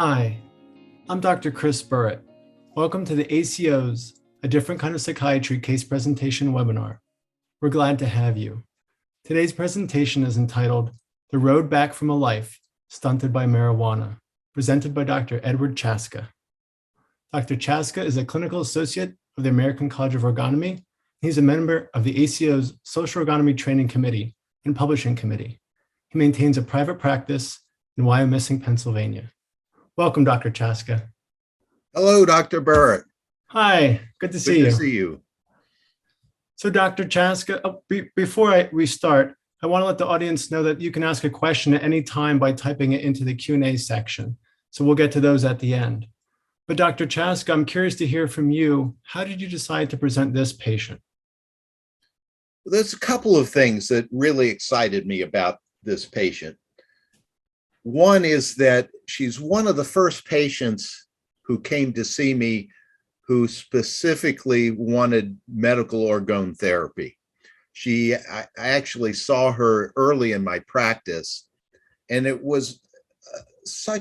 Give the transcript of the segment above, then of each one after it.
Hi, I'm Dr. Chris Burrett. Welcome to the ACO's A Different Kind of Psychiatry case presentation webinar. We're glad to have you. Today's presentation is entitled The Road Back from a Life Stunted by Marijuana, presented by Dr. Edward Chastka. Dr. Chastka is a clinical associate of the American College of Ergonomy. He's a member of the ACO's Social Ergonomy Training Committee and Publishing Committee. He maintains a private practice in Wyomissing, Pennsylvania. Welcome, Dr. Chastka. Hello, Dr. Burrett. Hi, good to see you. Good to see you. So, Dr. Chastka, before we start, I want to let the audience know that you can ask a question at any time by typing it into the Q&A section. So we'll get to those at the end. But Dr. Chastka, I'm curious to hear from you. How did you decide to present this patient? There's a couple of things that really excited me about this patient. One is that she's one of the first patients who came to see me who specifically wanted medical orgone therapy. I actually saw her early in my practice, and it was so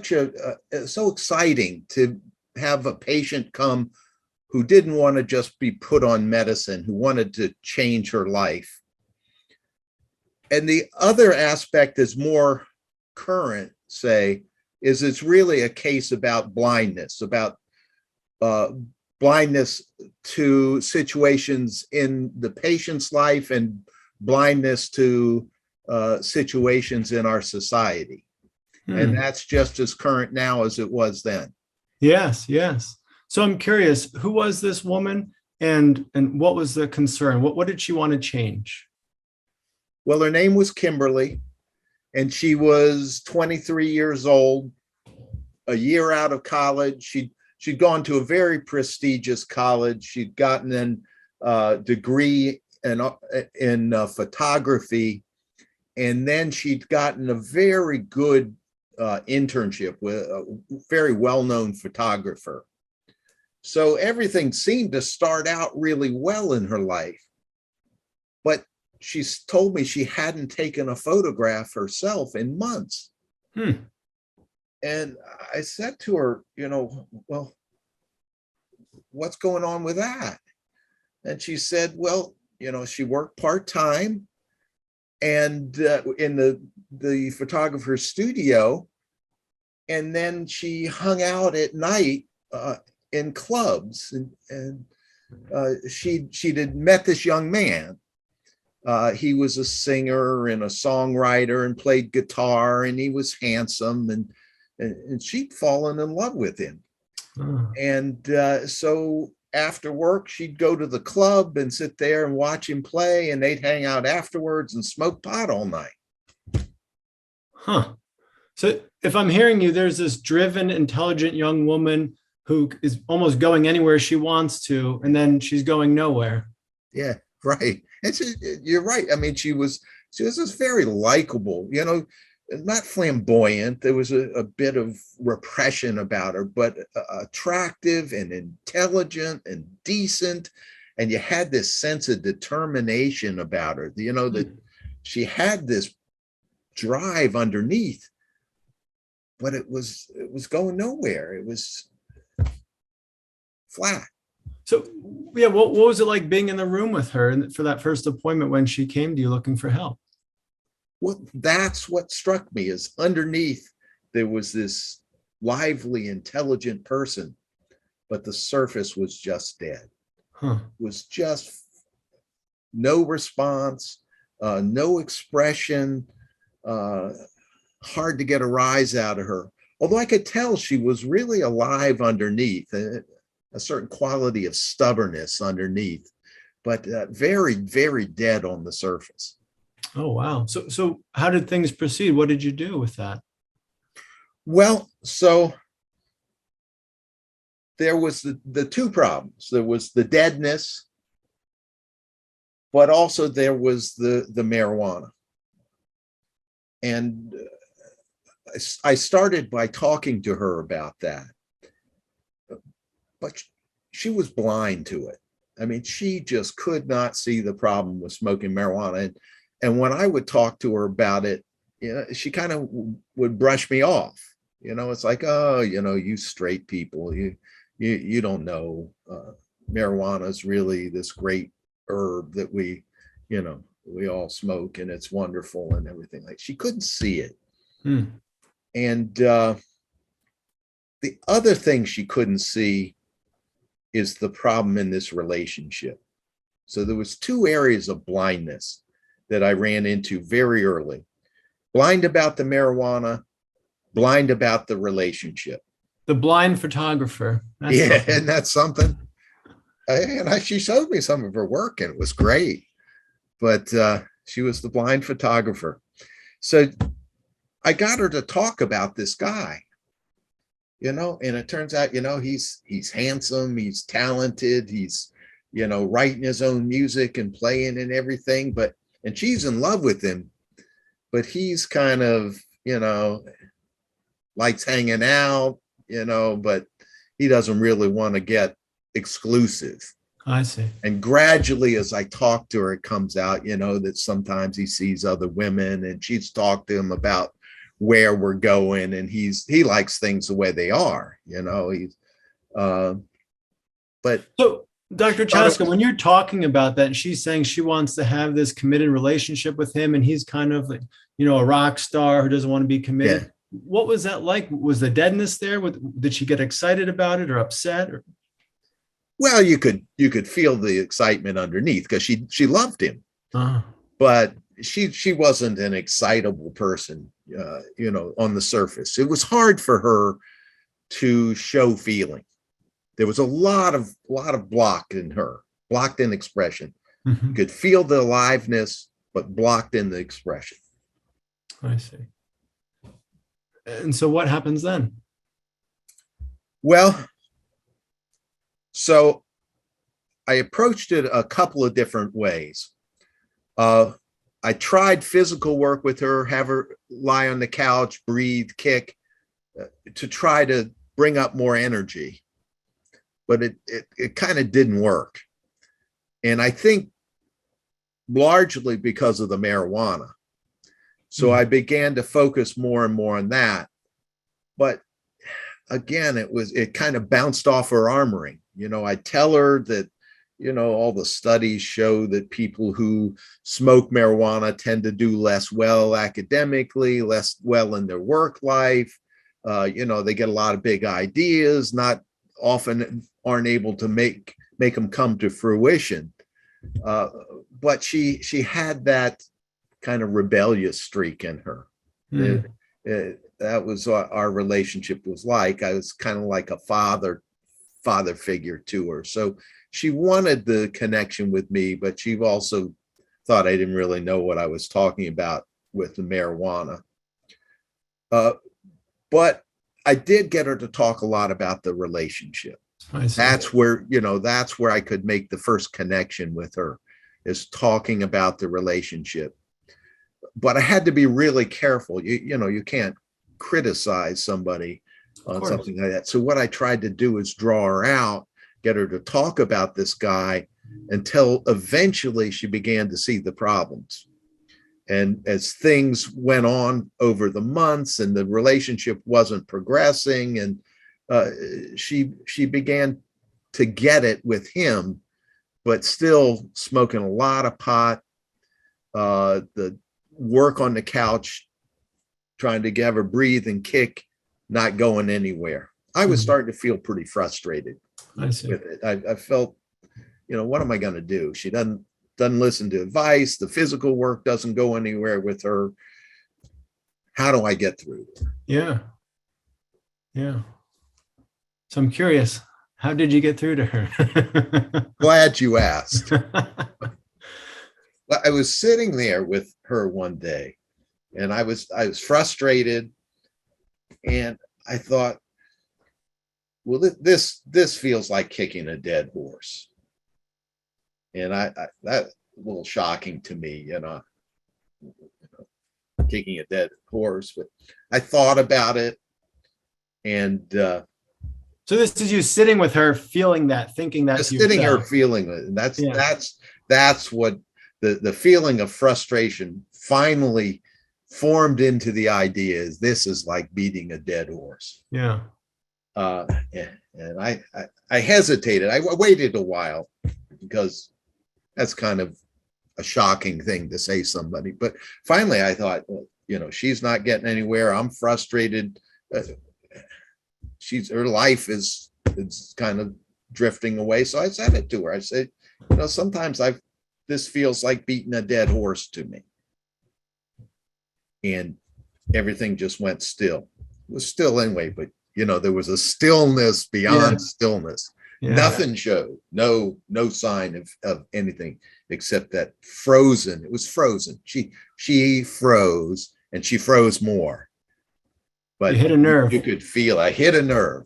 exciting to have a patient come who didn't want to just be put on medicine, who wanted to change her life. And the other aspect is more current, is it's really a case about blindness, blindness to situations in the patient's life and blindness to situations in our society. And that's just as current now as it was then. Yes. So I'm curious, who was this woman and what was the concern? What did she want to change? Well, her name was Kimberly, and she was 23 years old, a year out of college. She'd gone to a very prestigious college. She'd gotten a degree in photography, and then she'd gotten a very good internship with a very well-known photographer. So everything seemed to start out really well in her life. But she's told me she hadn't taken a photograph herself in months. And I said to her, well, what's going on with that? And she said, well, she worked part-time and in the photographer's studio. And then she hung out at night in clubs, and she'd met this young man. He was a singer and a songwriter and played guitar, and he was handsome, and she'd fallen in love with him. And so after work, she'd go to the club and sit there and watch him play, and they'd hang out afterwards and smoke pot all night. So if I'm hearing you, there's this driven, intelligent young woman who is almost going anywhere she wants to, and then she's going nowhere. Yeah, right. You're right. I mean, she was just very likable, not flamboyant. There was a bit of repression about her, but attractive and intelligent and decent. And you had this sense of determination about her, that she had this drive underneath, but it was going nowhere. It was flat. So yeah, what was it like being in the room with her for that first appointment when she came to you looking for help? Well, that's what struck me, is underneath there was this lively, intelligent person, but the surface was just dead. It was just no response, no expression, hard to get a rise out of her. Although I could tell she was really alive underneath, a certain quality of stubbornness underneath, but very, very dead on the surface. Oh, wow. So how did things proceed? What did you do with that? Well, so there was the two problems. There was the deadness, but also there was the marijuana. And I started by talking to her about that, but she was blind to it. I mean, she just could not see the problem with smoking marijuana. And when I would talk to her about it, she kind of would brush me off. It's like, oh, you straight people, you don't know, marijuana is really this great herb that we all smoke and it's wonderful and everything. Like, she couldn't see it. Hmm. And the other thing she couldn't see is the problem in this relationship. So there was two areas of blindness that I ran into very early. Blind about the marijuana, blind about the relationship. The blind photographer. That's Yeah, something. and that's something. She showed me some of her work and it was great. But she was the blind photographer. So I got her to talk about this guy, and it turns out, he's handsome, he's talented, he's, writing his own music and playing and everything, and she's in love with him, but he's kind of, likes hanging out, but he doesn't really want to get exclusive. I see. And gradually, as I talk to her, it comes out, that sometimes he sees other women, and she's talked to him about where we're going, and he likes things the way they are, he's but So, Dr. Chastka, when you're talking about that, and she's saying she wants to have this committed relationship with him, and he's kind of like, a rock star who doesn't want to be committed. Yeah. What was that like? Was the deadness there? Did she get excited about it or upset? Well, you could feel the excitement underneath because she loved him, but she wasn't an excitable person, on the surface. It was hard for her to show feeling. There was a lot of blocked in expression. Mm-hmm. You could feel the aliveness, but blocked in the expression. I see. And so what happens then? Well, so I approached it a couple of different ways. I tried physical work with her, have her lie on the couch, breathe, kick, to try to bring up more energy. But it kind of didn't work. And I think largely because of the marijuana. So I began to focus more and more on that. But again, it kind of bounced off her armoring. I tell her that, all the studies show that people who smoke marijuana tend to do less well academically, less well in their work life. They get a lot of big ideas, not often aren't able to make them come to fruition. But she had that kind of rebellious streak in her. That was what our relationship was like. I was kind of like a father figure to her. So she wanted the connection with me, but she also thought I didn't really know what I was talking about with the marijuana. But I did get her to talk a lot about the relationship. That's where I could make the first connection with her, is talking about the relationship. But I had to be really careful. You can't criticize somebody on something like that. So what I tried to do is draw her out, get her to talk about this guy, until eventually she began to see the problems. And as things went on over the months and the relationship wasn't progressing, and she began to get it with him, but still smoking a lot of pot, the work on the couch, trying to get her breathe and kick, not going anywhere. I was starting to feel pretty frustrated with it. I felt, what am I going to do? She doesn't listen to advice. The physical work doesn't go anywhere with her. How do I get through? Yeah. So I'm curious, how did you get through to her? Glad you asked. I was sitting there with her one day, and I was frustrated, and I thought, well, this feels like kicking a dead horse. And I that a little shocking to me, kicking a dead horse. But I thought about it, and so this is you sitting with her, feeling that, thinking that, just sitting her feeling it. And that's what the feeling of frustration finally formed into the idea is this is like beating a dead horse. Yeah. And I hesitated. I waited a while because that's kind of a shocking thing to say somebody. But finally, I thought, well, she's not getting anywhere. I'm frustrated. Her life is kind of drifting away. So I said it to her. I said, sometimes this feels like beating a dead horse to me. And everything just went still. It was still anyway, but there was a stillness beyond stillness. Yeah. Nothing showed, no sign of anything except that frozen. It was frozen. She froze, and she froze more. But you hit a nerve. You could feel I hit a nerve.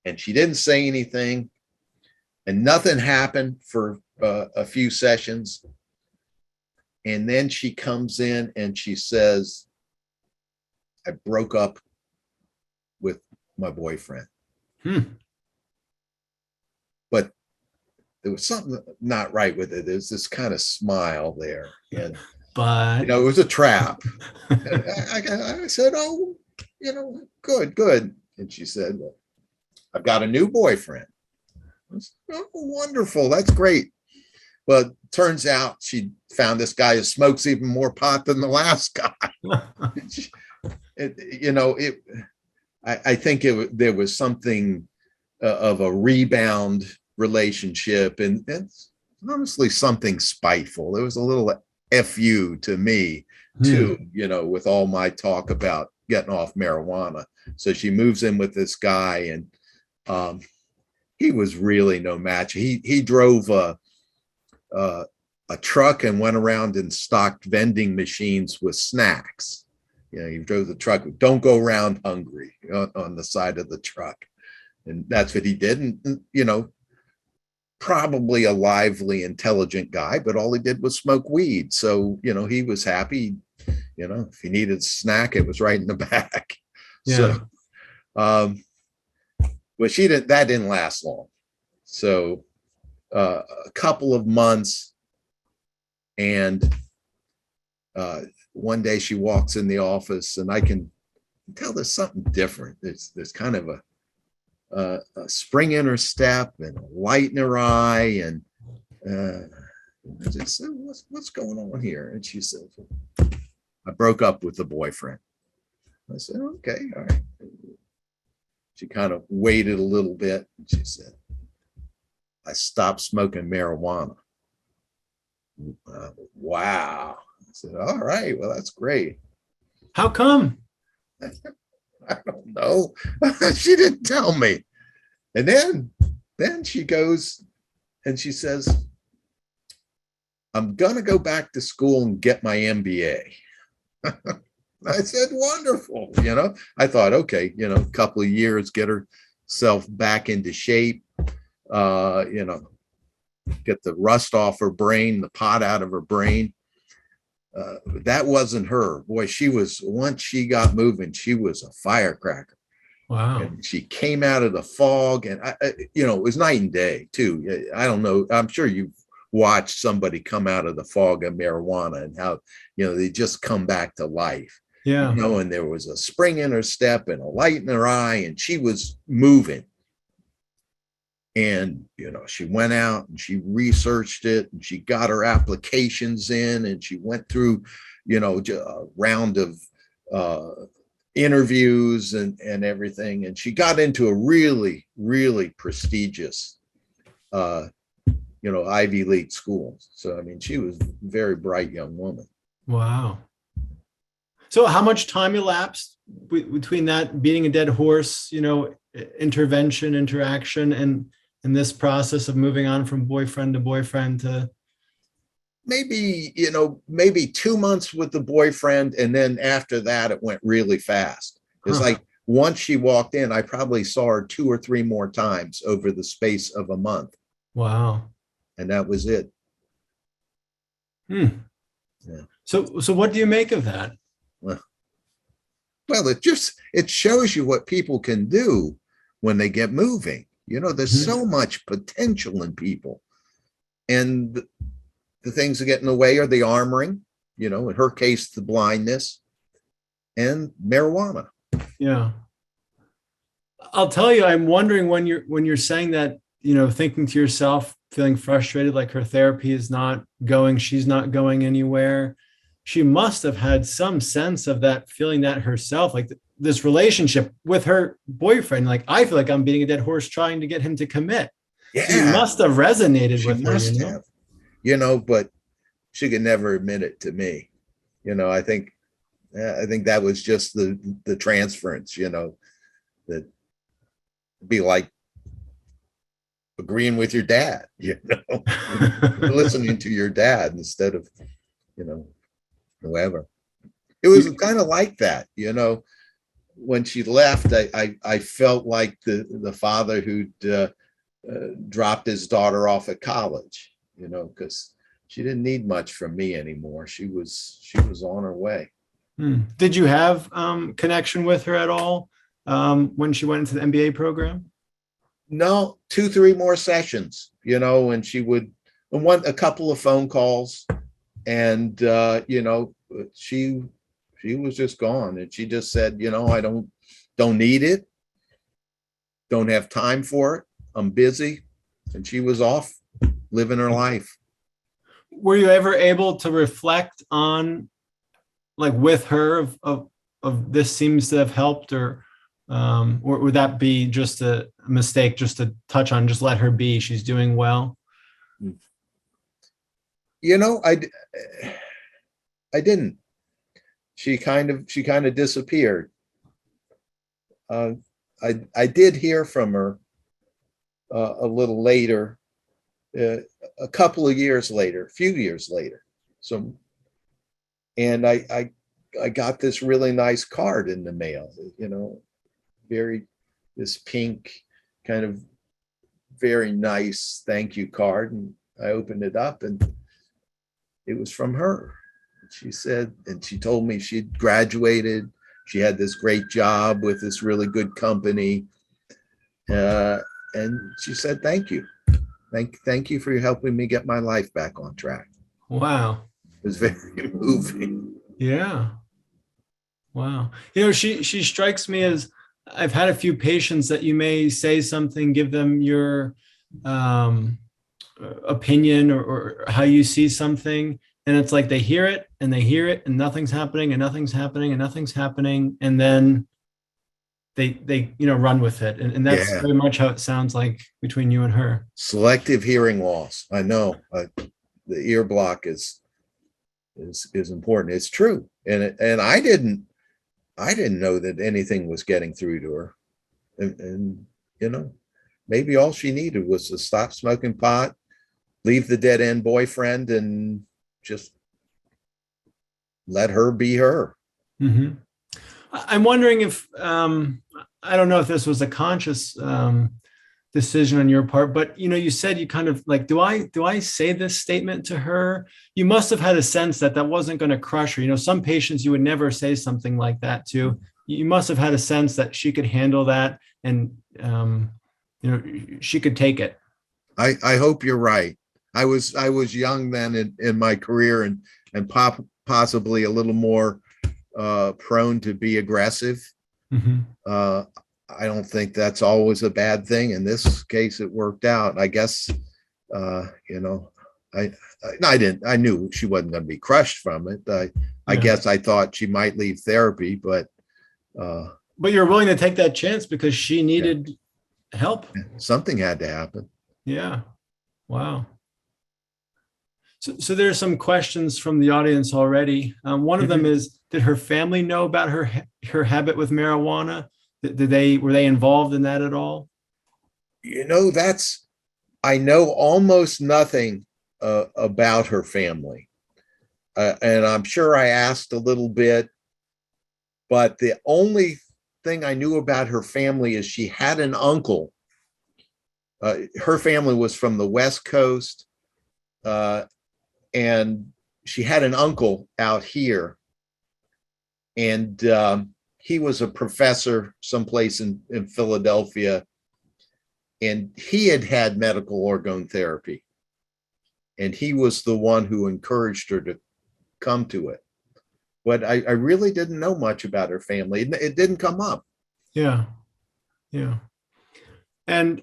And she didn't say anything, and nothing happened for a few sessions. And then she comes in and she says, I broke up with my boyfriend. But there was something not right with it. There's this kind of smile there. And but it was a trap. I said, oh, good. And she said, well, I've got a new boyfriend. I said, oh, wonderful. That's great. But turns out she found this guy who smokes even more pot than the last guy. I think there was something of a rebound relationship, and it's honestly something spiteful. There was a little FU to me too, with all my talk about getting off marijuana. So she moves in with this guy, and he was really no match. He drove a truck and went around and stocked vending machines with snacks. He drove the truck. Don't go around hungry on the side of the truck. And that's what he did. And, probably a lively, intelligent guy, but all he did was smoke weed. So, he was happy. If he needed a snack, it was right in the back. Yeah. So, but that didn't last long. So, a couple of months, and one day she walks in the office, and I can tell there's something different. There's kind of a spring in her step and a light in her eye, and I just said, what's going on here? And she said, I broke up with the boyfriend. I said, okay, all right. She kind of waited a little bit, and she said, I stopped smoking marijuana. Wow. I said, all right, well, that's great. How come? I don't know. She didn't tell me. And then she goes and she says, I'm going to go back to school and get my MBA. I said, wonderful. I thought, okay, a couple of years, get herself back into shape, get the rust off her brain, the pot out of her brain. That wasn't her. Boy, once she got moving, she was a firecracker. Wow. And she came out of the fog, and it was night and day too. I don't know. I'm sure you've watched somebody come out of the fog of marijuana and how, they just come back to life. Yeah. And there was a spring in her step and a light in her eye, and she was moving. And, she went out and she researched it, and she got her applications in, and she went through, a round of interviews and everything. And she got into a really, really prestigious, Ivy League school. So, she was a very bright young woman. Wow. So how much time elapsed between that beating a dead horse, intervention, interaction, and this process of moving on from boyfriend to boyfriend to? Maybe 2 months with the boyfriend. And then after that, it went really fast. It's like once she walked in, I probably saw her 2 or 3 more times over the space of a month. Wow. And that was it. Yeah. So what do you make of that? Well, it shows you what people can do when they get moving. There's so much potential in people, and the things that get in the way are the armoring. in her case, the blindness and marijuana. Yeah. I'll tell you, I'm wondering when you're saying that, thinking to yourself, feeling frustrated, like her therapy is not going, she's not going anywhere. She must have had some sense of that, feeling that herself, like this relationship with her boyfriend. Like, I feel like I'm beating a dead horse trying to get him to commit. Yeah. So you must have resonated She with her, must have, but she could never admit it to me. I think that was just the transference, that be like agreeing with your dad, listening to your dad instead of, whoever. It was kind of like that, when she left, I felt like the father who'd dropped his daughter off at college, because she didn't need much from me anymore. She was on her way. Did you have connection with her at all when she went into the MBA program? No, 2-3 more sessions, and she would a couple of phone calls, and she was just gone, and she just said, I don't need it, don't have time for it, I'm busy, and she was off living her life. Were you ever able to reflect on, like, with her of this seems to have helped, or would that be just a mistake, just to touch on, just let her be, she's doing well? I didn't. She kind of disappeared. I did hear from her a little later, a couple of years later, a few years later. So, and I got this really nice card in the mail, this pink kind of very nice thank you card. And I opened it up, and it was from her. She said, and she told me she'd graduated. She had this great job with this really good company. And she said, thank you. Thank you for helping me get my life back on track. Wow. It was very moving. Yeah. Wow. She strikes me as, I've had a few patients that you may say something, give them your opinion or how you see something, and it's like they hear it and they hear it and nothing's happening and nothing's happening and nothing's happening, and then they run with it, and that's very much how it sounds like between you and her. Selective hearing loss. I know. The ear block is important. It's true, and I didn't know that anything was getting through to her, and maybe all she needed was to stop smoking pot, leave the dead end boyfriend, and just let her be her. Mm-hmm. I'm wondering if I don't know if this was a conscious decision on your part, but you said you kind of like, do I say this statement to her? You must have had a sense that wasn't going to crush her. Some patients you would never say something like that to. You must have had a sense that she could handle that, and she could take it. I hope you're right. I was young then in my career, and possibly a little more prone to be aggressive. Mm-hmm. I don't think that's always a bad thing. In this case, it worked out. I guess, I knew she wasn't going to be crushed from it. I guess I thought she might leave therapy, but you're willing to take that chance because she needed help. Something had to happen. Yeah. Wow. So there's some questions from the audience already. One of them is, did her family know about her habit with marijuana? Were they involved in that at all? I know almost nothing about her family. And I'm sure I asked a little bit, but the only thing I knew about her family is she had an uncle. Her family was from the West Coast, and she had an uncle out here, and he was a professor someplace in Philadelphia, and he had medical orgone therapy, and he was the one who encouraged her come to it. But I really didn't know much about her family. It didn't come up. Yeah. Yeah. And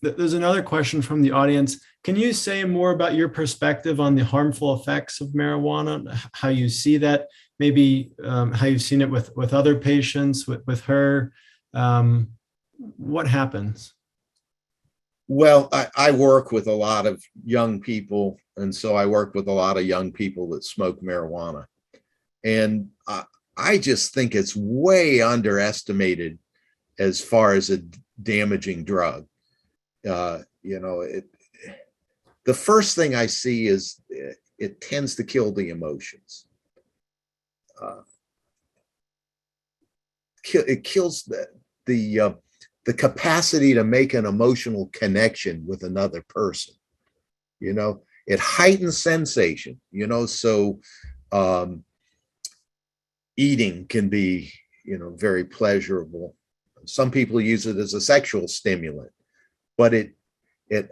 there's another question from the audience. Can you say more about your perspective on the harmful effects of marijuana, how you see that, maybe how you've seen it with other patients, with her? What happens? Well, I work with a lot of young people, and so I work with a lot of young people that smoke marijuana. And I just think it's way underestimated as far as a damaging drug. The first thing I see is it tends to kill the emotions. It kills the capacity to make an emotional connection with another person. It heightens sensation. So eating can be, very pleasurable. Some people use it as a sexual stimulant, but it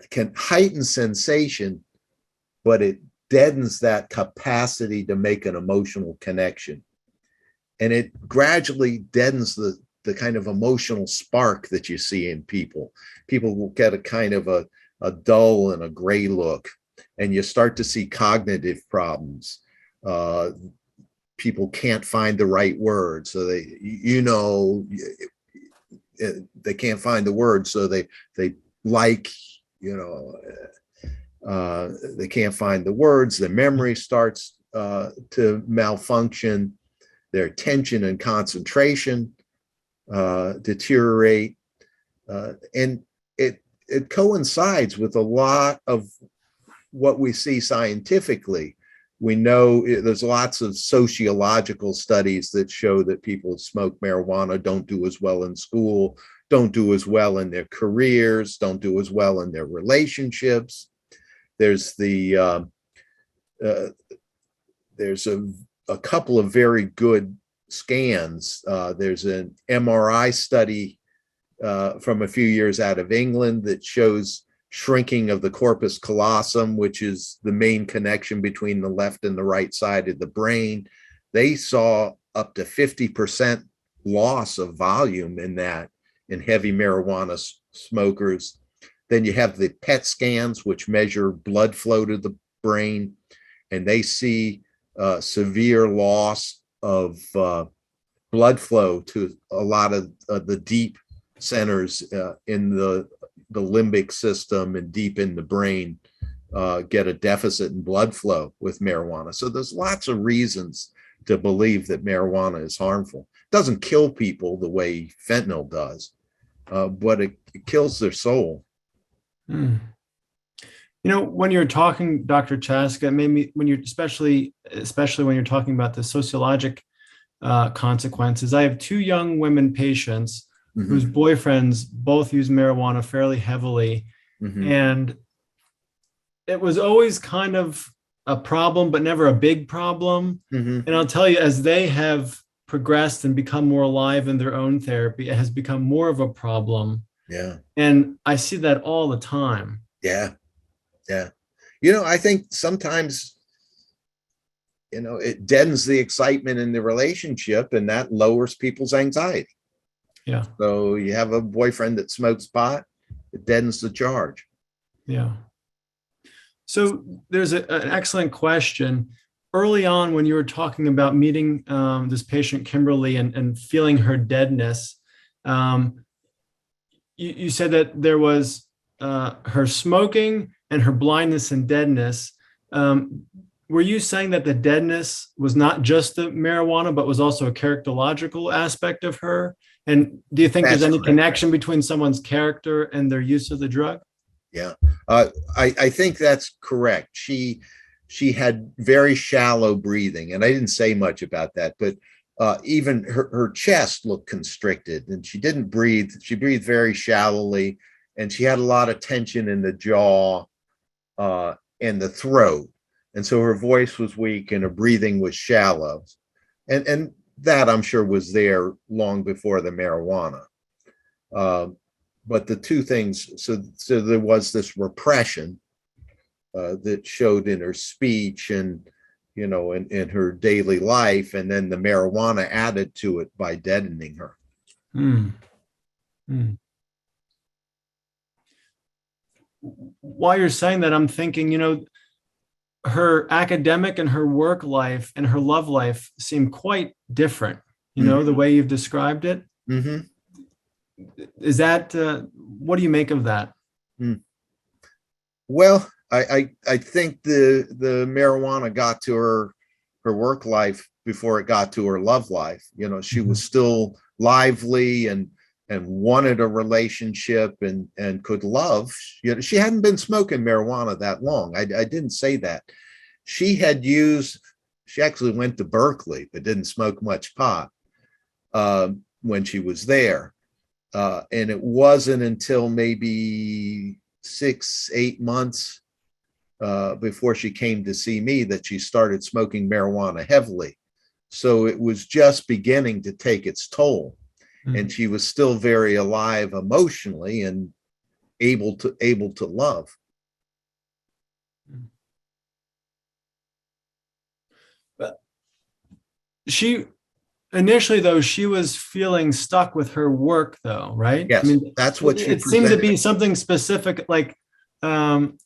can heighten sensation, but it deadens that capacity to make an emotional connection. And it gradually deadens the kind of emotional spark that you see in people. People will get a kind of a dull and a gray look, and you start to see cognitive problems. People can't find the right words, so they can't find the words, so they like, they can't find the words. Their memory starts to malfunction. Their attention and concentration deteriorate, and it coincides with a lot of what we see scientifically. We know there's lots of sociological studies that show that people who smoke marijuana don't do as well in school, don't do as well in their careers, don't do as well in their relationships. There's a couple of very good scans. There's an MRI study from a few years out of England that shows shrinking of the corpus callosum, which is the main connection between the left and the right side of the brain. They saw up to 50% loss of volume in heavy marijuana smokers. Then you have the PET scans, which measure blood flow to the brain, and they see severe loss of blood flow to a lot of the deep centers in the limbic system and deep in the brain, get a deficit in blood flow with marijuana. So there's lots of reasons to believe that marijuana is harmful. It doesn't kill people the way fentanyl does, but it kills their soul. When you're talking, Dr. Chastka, maybe when you're especially when you're talking about the sociologic consequences. I have two young women patients whose boyfriends both use marijuana fairly heavily. And it was always kind of a problem, but never a big problem. And I'll tell you, as they have progressed and become more alive in their own therapy, it has become more of a problem. Yeah. And I see that all the time. Yeah. Yeah. I think sometimes, it deadens the excitement in the relationship, and that lowers people's anxiety. Yeah. So you have a boyfriend that smokes pot, it deadens the charge. Yeah. So there's an excellent question. Early on, when you were talking about meeting this patient, Kimberly, and feeling her deadness, you said that there was her smoking and her blindness and deadness. Were you saying that the deadness was not just the marijuana, but was also a characterological aspect of her? And do you think there's any connection between someone's character and their use of the drug? Yeah, I think that's correct. She had very shallow breathing, and I didn't say much about that, but even her chest looked constricted, and she didn't breathe. She breathed very shallowly, and she had a lot of tension in the jaw and the throat. And so her voice was weak and her breathing was shallow. And that, I'm sure, was there long before the marijuana. But the two things, so there was this repression that showed in her speech, and in her daily life, and then the marijuana added to it by deadening her. Mm. Mm. While you're saying that, I'm thinking, her academic and her work life and her love life seem quite different, the way you've described it. Mm-hmm. Is that, what do you make of that? Mm. Well, I think the marijuana got to her work life before it got to her love life. She was still lively and wanted a relationship and could love. She hadn't been smoking marijuana that long. I didn't say that. She actually went to Berkeley, but didn't smoke much pot when she was there. And it wasn't until maybe 6-8 months before she came to see me that she started smoking marijuana heavily. So it was just beginning to take its toll. And she was still very alive emotionally and able to love. But initially, though, she was feeling stuck with her work, though, right? Yes, that's what she it seemed to be something specific, like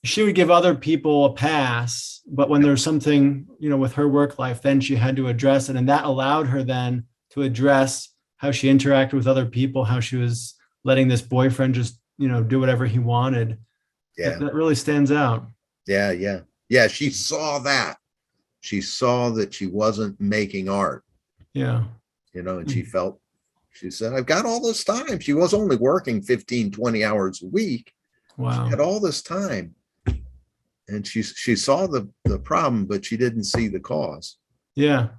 she would give other people a pass, but when there's something, with her work life, then she had to address it. And that allowed her then to address how she interacted with other people, how she was letting this boyfriend just, do whatever he wanted. Yeah. That really stands out. Yeah. She saw that. She saw that she wasn't making art. Yeah. And she said, I've got all this time. She was only working 15, 20 hours a week. Wow. She had all this time. And she saw the problem, but she didn't see the cause. Yeah.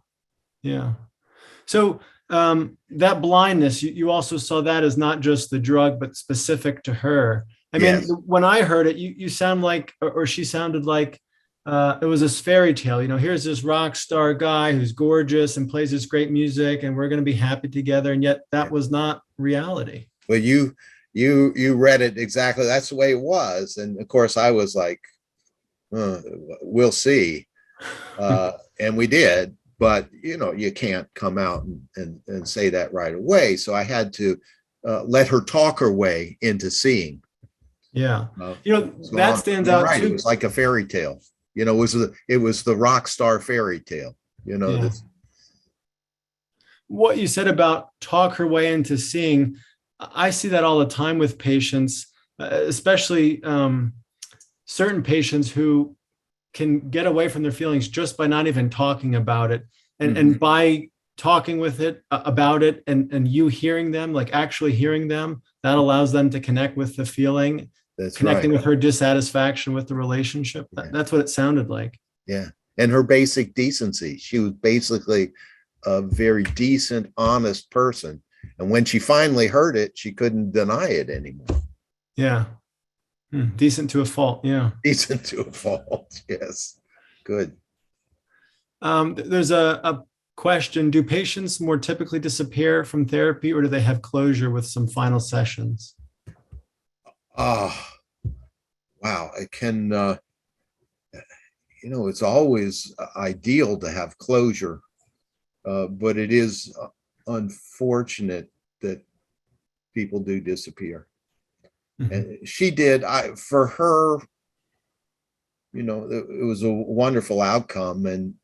So that blindness, you also saw that as not just the drug, but specific to her. I mean, when I heard it, you sound like, or she sounded like it was this fairy tale. Here's this rock star guy who's gorgeous and plays this great music, and we're going to be happy together. And yet that was not reality. Well, you read it exactly. That's the way it was. And of course, I was like, we'll see. And we did. But, you can't come out and say that right away. So I had to let her talk her way into seeing. Yeah. That stands out too. It was like a fairy tale. It was the rock star fairy tale. What you said about talk her way into seeing, I see that all the time with patients, especially certain patients who can get away from their feelings just by not even talking about it. And by talking with it about it and you hearing them, like actually hearing them, that allows them to connect with the feeling. That's connecting with her dissatisfaction with the relationship. That's what it sounded like. Yeah. And her basic decency. She was basically a very decent, honest person. And when she finally heard it, she couldn't deny it anymore. Yeah. Decent to a fault. Yeah. Decent to a fault. Yes. Good. There's a question. Do patients more typically disappear from therapy, or do they have closure with some final sessions? Wow. It can, it's always ideal to have closure, but it is unfortunate that people do disappear. And she did. For her, it was a wonderful outcome, and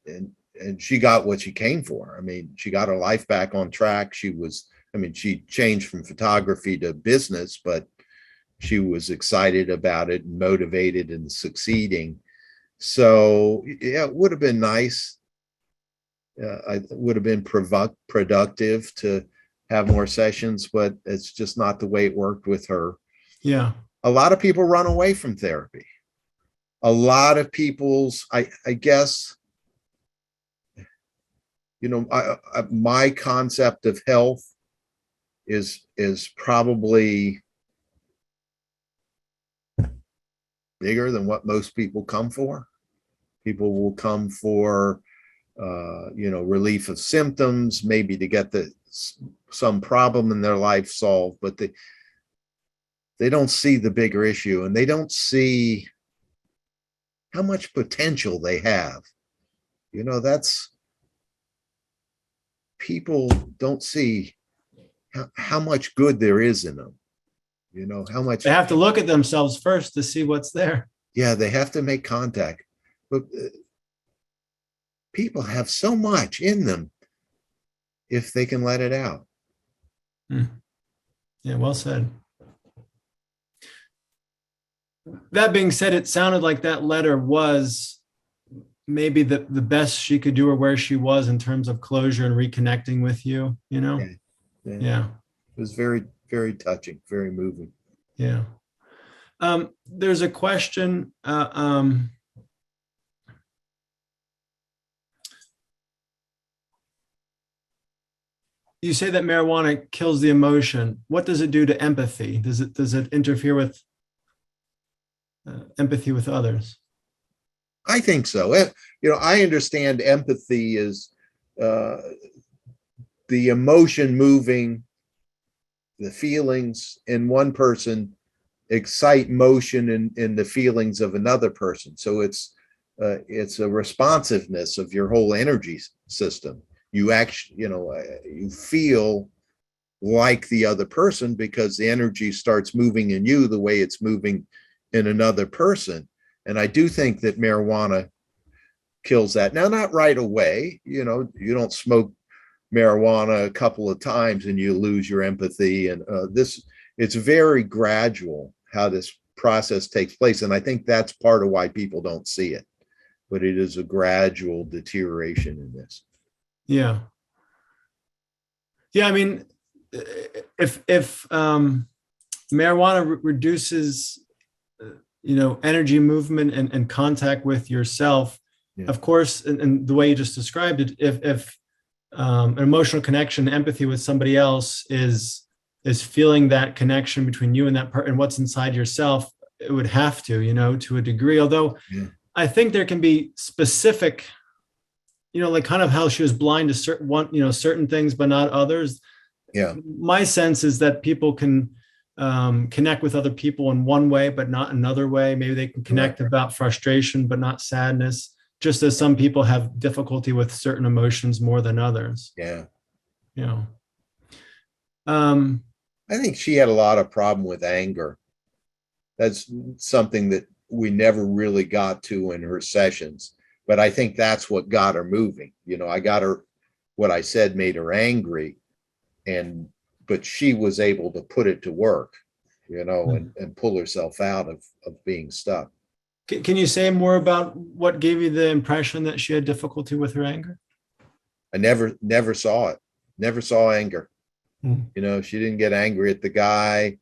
she got what she came for. I mean, she got her life back on track. She changed from photography to business, but she was excited about it and motivated and succeeding. So yeah, it would have been nice. It would have been productive to have more sessions, but it's just not the way it worked with her. Yeah. A lot of people run away from therapy. A lot of people's, I guess, my concept of health is probably bigger than what most people come for. People will come for, relief of symptoms, maybe to get some problem in their life solved, but they don't see the bigger issue, and they don't see how much potential they have That's people don't see how much good there is in them. How much They have to look at themselves first to see what's there. Yeah, they have to make contact. But people have so much in them if they can let it out. Yeah, well said. That being said, it sounded like that letter was maybe the best she could do, or where she was in terms of closure and reconnecting with you, Yeah. It was very, very touching, very moving. Yeah. There's a question. You say that marijuana kills the emotion. What does it do to empathy? Does it interfere with empathy with others? I think so. I understand empathy is the emotion moving, the feelings in one person excite motion in the feelings of another person. So it's a responsiveness of your whole energy system. You actually, you feel like the other person because the energy starts moving in you the way it's moving in another person. And I do think that marijuana kills that. Now, not right away. You don't smoke marijuana a couple of times and you lose your empathy. And it's very gradual how this process takes place. And I think that's part of why people don't see it. But it is a gradual deterioration in this. Yeah. Yeah. I mean, if marijuana reduces, energy movement and contact with yourself, of course, and the way you just described it, if an emotional connection, empathy with somebody else is feeling that connection between you and that part and what's inside yourself, it would have to a degree. Although I think there can be specific, like kind of how she was blind to certain things, but not others. Yeah. My sense is that people can connect with other people in one way, but not another way. Maybe they can connect about frustration, but not sadness, just as some people have difficulty with certain emotions more than others. Yeah. I think she had a lot of problem with anger. That's something that we never really got to in her sessions, but I think that's what got her moving. I got her, what I said made her angry, but she was able to put it to work, and pull herself out of being stuck. Can you say more about what gave you the impression that she had difficulty with her anger? I never saw it. Never saw anger. She didn't get angry at the guy.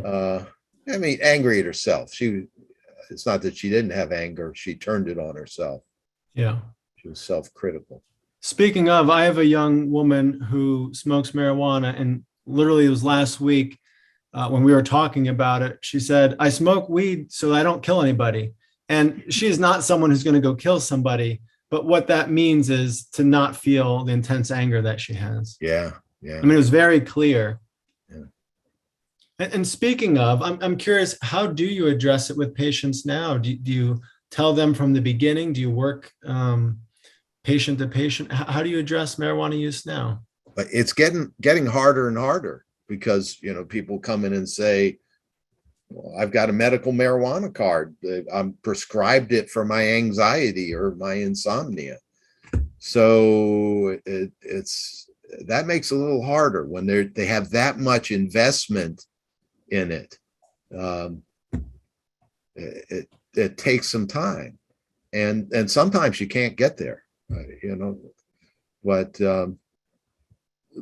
Angry at herself. It's not that she didn't have anger. She turned it on herself. Yeah. She was self-critical. Speaking of, I have a young woman who smokes marijuana, and literally it was last week when we were talking about it, she said, I smoke weed so I don't kill anybody. And she's not someone who's going to go kill somebody, but what that means is to not feel the intense anger that she has. Yeah. I mean, it was very clear. Yeah. And speaking of, I'm curious, how do you address it with patients now? Do you tell them from the beginning? Do you work patient to patient? How do you address marijuana use now? But it's getting harder and harder because, people come in and say, well, I've got a medical marijuana card. I'm prescribed it for my anxiety or my insomnia. So that makes it a little harder when they have that much investment in it. It takes some time, and sometimes you can't get there, but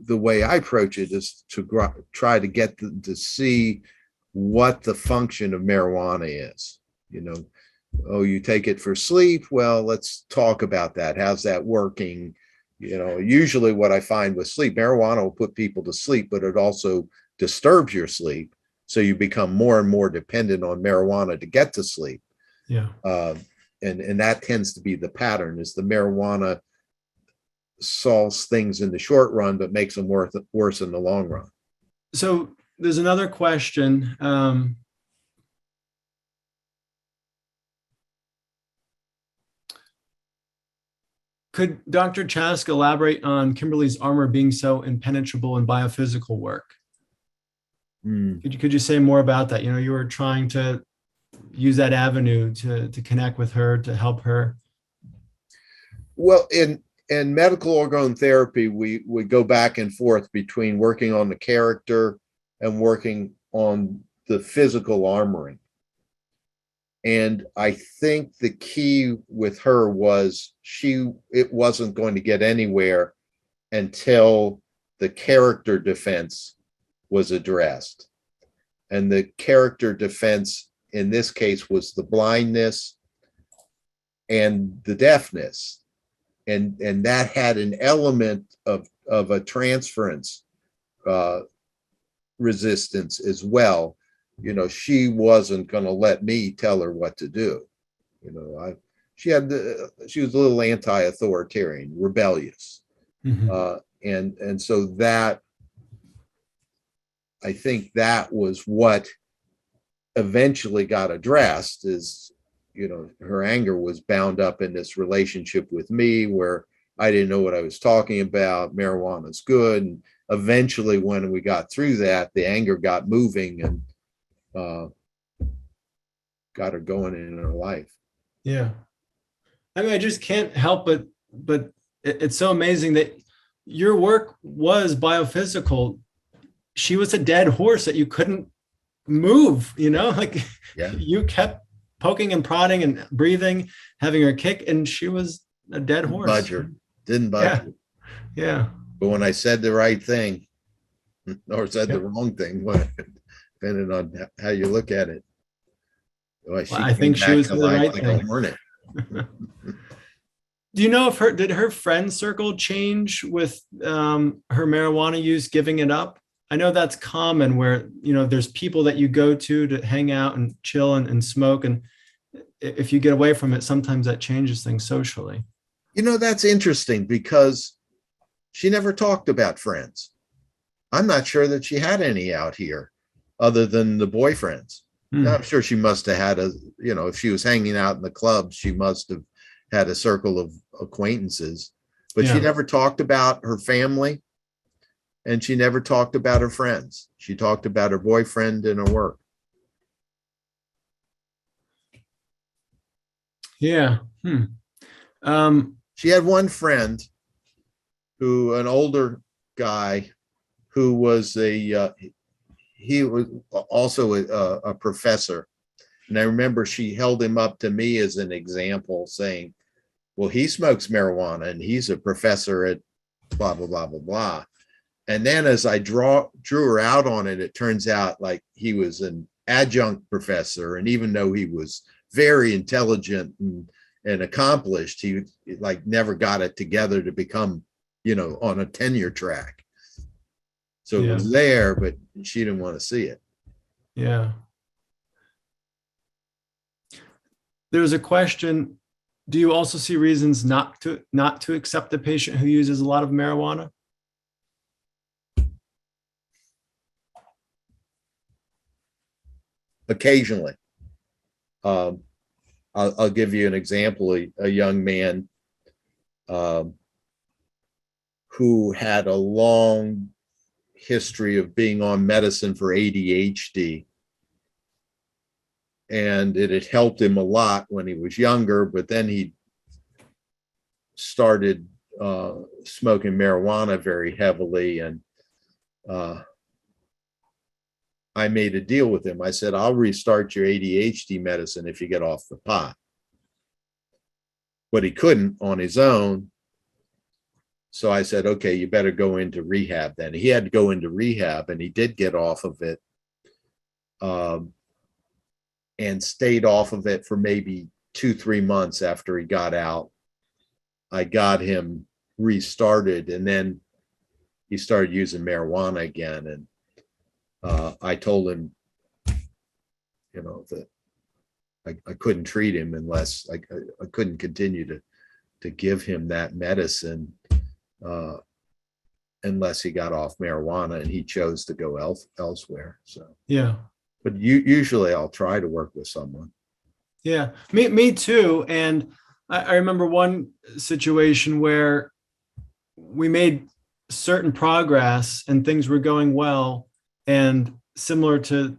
the way I approach it is to try to get to see what the function of marijuana is. You take it for sleep. Well, let's talk about that. How's that working? Usually what I find with sleep, marijuana will put people to sleep, but it also disturbs your sleep. So you become more and more dependent on marijuana to get to sleep. Yeah. And that tends to be the pattern, is the marijuana solves things in the short run, but makes them worse in the long run. So there's another question. Could Dr. Chastka elaborate on Kimberly's armor being so impenetrable in biophysical work? Could you say more about that? You were trying to use that avenue to connect with her, to help her. Well, in medical orgone therapy, we go back and forth between working on the character and working on the physical armoring. And I think the key with her was it wasn't going to get anywhere until the character defense was addressed. And the character defense in this case was the blindness and the deafness. And that had an element of a transference resistance as well. She wasn't going to let me tell her what to do. She was a little anti-authoritarian, rebellious. And so that, I think that was what eventually got addressed is, her anger was bound up in this relationship with me where I didn't know what I was talking about. Marijuana's good. And eventually when we got through that, the anger got moving and got her going in her life. Yeah. I mean, I just can't help but it's so amazing that your work was biophysical. She was a dead horse that you couldn't move, Yeah. You kept poking and prodding and breathing, having her kick, and she was a dead horse. Didn't budge her. Yeah. But when I said the right thing or said the wrong thing, depending on how you look at it. Well, I think she was the right thing. Do you know if did her friend circle change with her marijuana use, giving it up? I know that's common where, there's people that you go to hang out and chill and smoke. And if you get away from it, sometimes that changes things socially. That's interesting because she never talked about friends. I'm not sure that she had any out here other than the boyfriends. I'm sure she must have had if she was hanging out in the clubs, she must have had a circle of acquaintances, but she never talked about her family and she never talked about her friends. She talked about her boyfriend and her work. Yeah. She had one friend an older guy who was he was also a professor. And I remember she held him up to me as an example saying, well, he smokes marijuana and he's a professor at blah, blah, blah, blah, blah. And then as I drew her out on it, it turns out like he was an adjunct professor. And even though he was very intelligent and accomplished, he like never got it together to become, on a tenure track. So it was there, but she didn't want to see it. Yeah. There was a question. Do you also see reasons not to accept a patient who uses a lot of marijuana? Occasionally. I'll give you an example. A young man who had a long history of being on medicine for ADHD. And it had helped him a lot when he was younger, but then he started smoking marijuana very heavily. And I made a deal with him. I said, I'll restart your ADHD medicine if you get off the pot. But he couldn't on his own. So I said, okay, you better go into rehab then. He had to go into rehab and he did get off of it and stayed off of it for maybe 2-3 months after he got out. I got him restarted and then he started using marijuana again. And I told him, that I couldn't treat him unless I couldn't continue to give him that medicine unless he got off marijuana, and he chose to go elsewhere. So yeah, but usually I'll try to work with someone. Yeah, me too. And I remember one situation where we made certain progress and things were going well. And similar to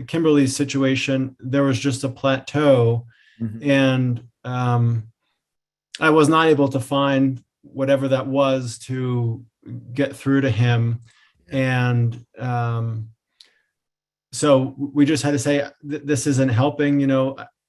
Kimberly's situation, there was just a plateau. Mhm. And I was not able to find whatever that was to get through to him. And so we just had to say, this isn't helping.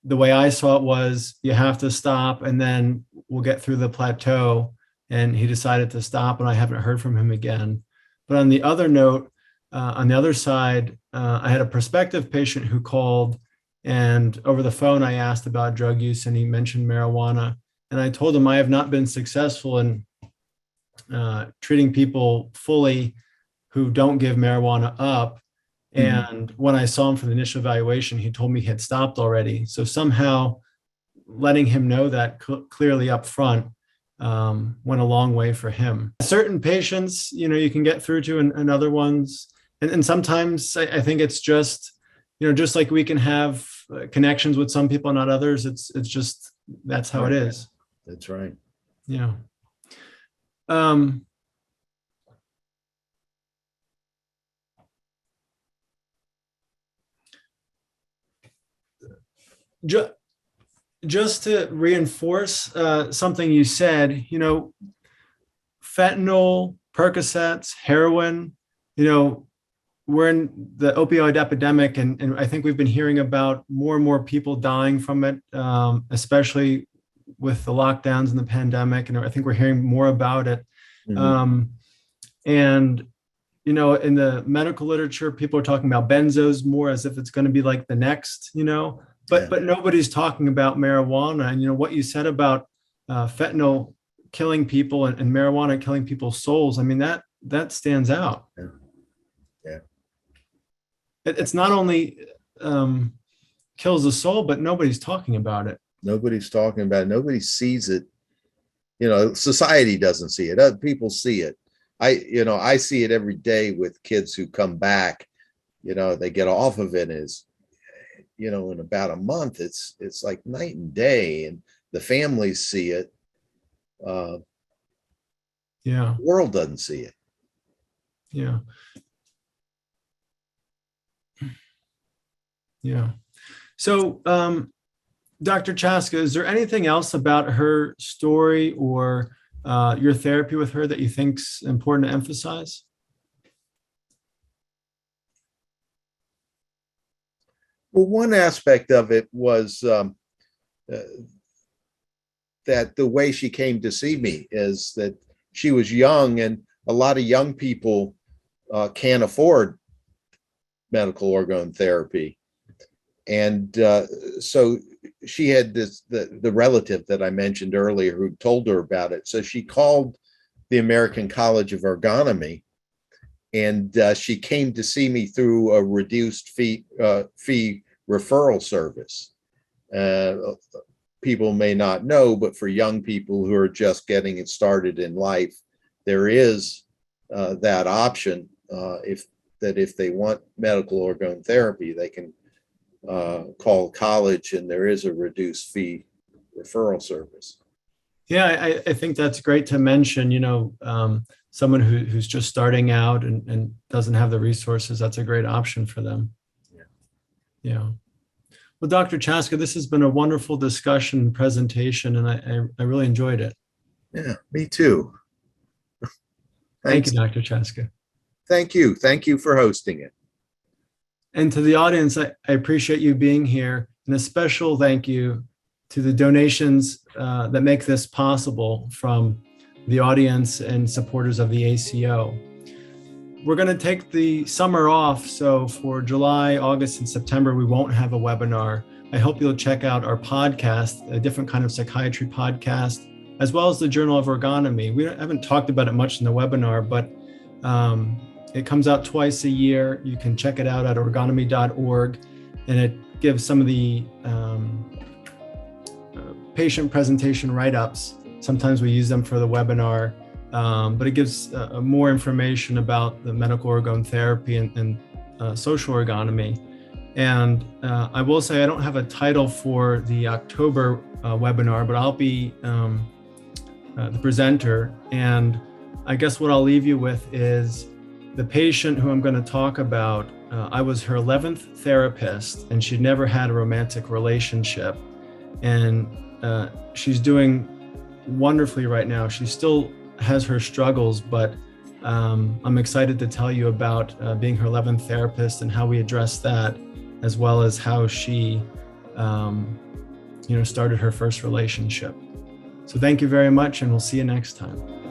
The way I saw it was you have to stop and then we'll get through the plateau. And he decided to stop, and I haven't heard from him again. But on the other note, on the other side, I had a prospective patient who called, and over the phone, I asked about drug use, and he mentioned marijuana. And I told him I have not been successful in treating people fully who don't give marijuana up. And when I saw him for the initial evaluation, he told me he had stopped already. So somehow letting him know that clearly up front went a long way for him. Certain patients, you can get through to, and other ones. And sometimes I think it's just, just like we can have connections with some people, not others. It's just, that's how it is. That's right. Yeah. Just to reinforce something you said, fentanyl, Percocets, heroin, we're in the opioid epidemic, and I think we've been hearing about more and more people dying from it, especially with the lockdowns and the pandemic. And I think we're hearing more about it. And in the medical literature, people are talking about benzos more as if it's going to be like the next, but nobody's talking about marijuana. And what you said about fentanyl killing people and marijuana killing people's souls, I mean, that stands out. Yeah. It's not only kills the soul, but nobody's talking about it. Nobody's talking about it. Nobody sees it. Society doesn't see it. Other people see it. I see it every day with kids who come back. They get off of it in about a month. It's like night and day, and the families see it. The world doesn't see it. Yeah. Yeah. So, Dr. Chastka, is there anything else about her story or your therapy with her that you think's important to emphasize? Well, one aspect of it was that the way she came to see me is that she was young, and a lot of young people can't afford medical orgone therapy. And so she had the relative that I mentioned earlier who told her about it. So she called the American College of Ergonomy, and she came to see me through a reduced fee referral service. People may not know, but for young people who are just getting it started in life, there is that option. If they want medical orgone therapy, they can call college, and there is a reduced fee referral service. Yeah, I think that's great to mention. Someone who's just starting out and doesn't have the resources, that's a great option for them. Yeah. Well, Dr. Chastka, this has been a wonderful discussion and presentation, and I really enjoyed it. Yeah, me too. Thank you, Dr. Chastka. Thank you. Thank you for hosting it. And to the audience, I appreciate you being here, and a special thank you to the donations that make this possible from the audience and supporters of the ACO. We're going to take the summer off, so for July, August, and September, we won't have a webinar. I hope you'll check out our podcast, A Different Kind of Psychiatry podcast, as well as the Journal of Ergonomy. We haven't talked about it much in the webinar, but it comes out twice a year. You can check it out at ergonomy.org, and it gives some of the patient presentation write-ups. Sometimes we use them for the webinar, but it gives more information about the medical orgone therapy and social ergonomy. And I will say I don't have a title for the October webinar, but I'll be the presenter. And I guess what I'll leave you with is the patient who I'm going to talk about. I was her 11th therapist, and she'd never had a romantic relationship. And she's doing wonderfully right now. She still has her struggles, but I'm excited to tell you about being her 11th therapist and how we address that, as well as how she started her first relationship. So thank you very much, and we'll see you next time.